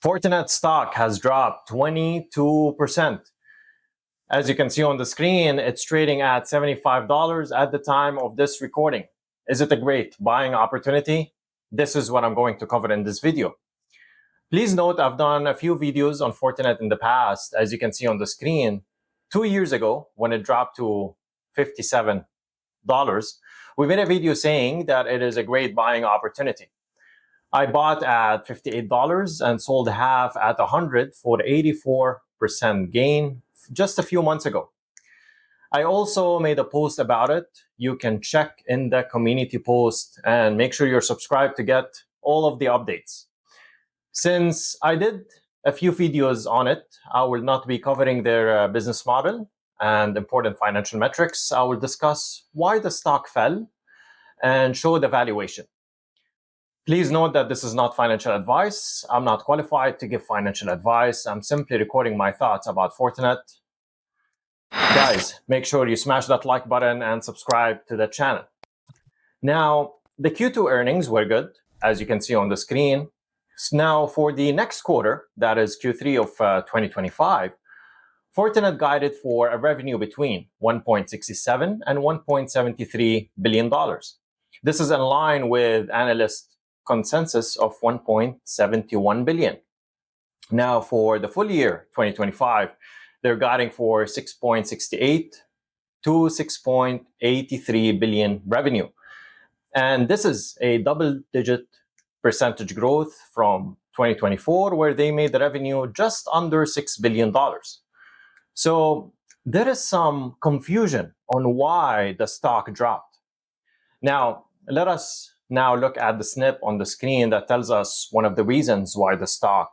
Fortinet stock has dropped 22%. As you can see on the screen, it's trading at $75 at the time of this recording. Is it a great buying opportunity? This is what I'm going to cover in this video. Please note I've done a few videos on Fortinet in the past, as you can see on the screen. 2 years ago, when it dropped to $57, we made a video saying that it is a great buying opportunity. I bought at $58 and sold half at $100 for 84% gain just a few months ago. I also made a post about it. You can check in the community post and make sure you're subscribed to get all of the updates. Since I did a few videos on it, I will not be covering their business model and important financial metrics. I will discuss why the stock fell and show the valuation. Please note that this is not financial advice. I'm not qualified to give financial advice. I'm simply recording my thoughts about Fortinet. Guys, make sure you smash that like button and subscribe to the channel. Now, the Q2 earnings were good, as you can see on the screen. Now, for the next quarter, that is Q3 of 2025, Fortinet guided for a revenue between $1.67 and $1.73 billion. This is in line with analyst consensus of $1.71 billion. Now, for the full year 2025, they're guiding for $6.68 to $6.83 billion revenue. And this is a double-digit percentage growth from 2024, where they made the revenue just under $6 billion. So there is some confusion on why the stock dropped. Now, let us look at the snip on the screen that tells us one of the reasons why the stock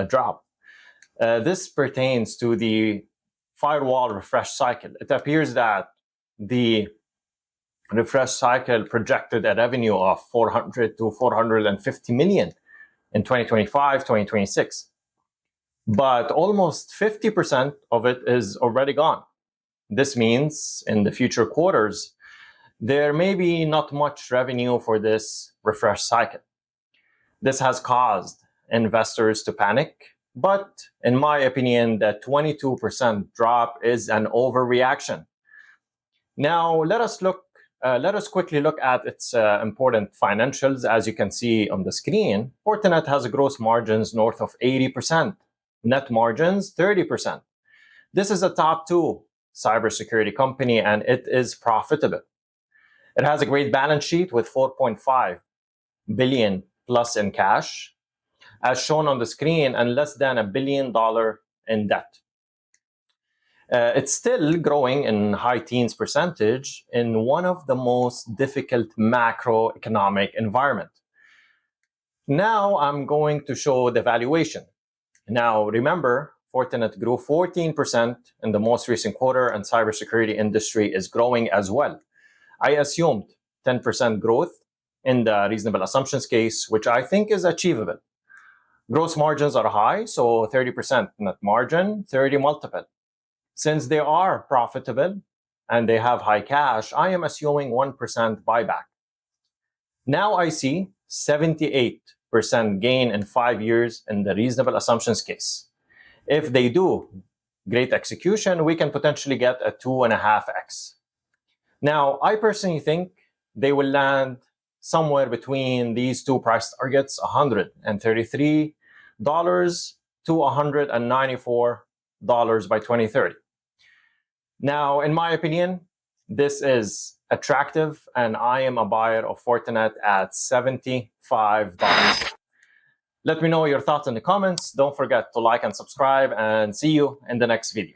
dropped. This pertains to the firewall refresh cycle. It appears that the refresh cycle projected a revenue of $400 to $450 million in 2025, 2026. But almost 50% of it is already gone. This means in the future quarters, there may be not much revenue for this refresh cycle. This has caused investors to panic, but in my opinion, the 22% drop is an overreaction. Now, let us quickly look at its important financials. As you can see on the screen, Fortinet has gross margins north of 80%, net margins 30%. This is a top 2 cybersecurity company, and it is profitable. It has a great balance sheet with $4.5 billion plus in cash, as shown on the screen, and less than $1 billion in debt. It's still growing in high teens percentage in one of the most difficult macroeconomic environment. Now I'm going to show the valuation. Now remember, Fortinet grew 14% in the most recent quarter, and cybersecurity industry is growing as well. I assumed 10% growth in the reasonable assumptions case, which I think is achievable. Gross margins are high, so 30% net margin, 30 multiple. Since they are profitable and they have high cash, I am assuming 1% buyback. Now I see 78% gain in 5 years in the reasonable assumptions case. If they do great execution, we can potentially get a 2.5x. Now, I personally think they will land somewhere between these two price targets, $133 to $194 by 2030. Now, in my opinion, this is attractive, and I am a buyer of Fortinet at $75. Let me know your thoughts in the comments. Don't forget to like and subscribe, and see you in the next video.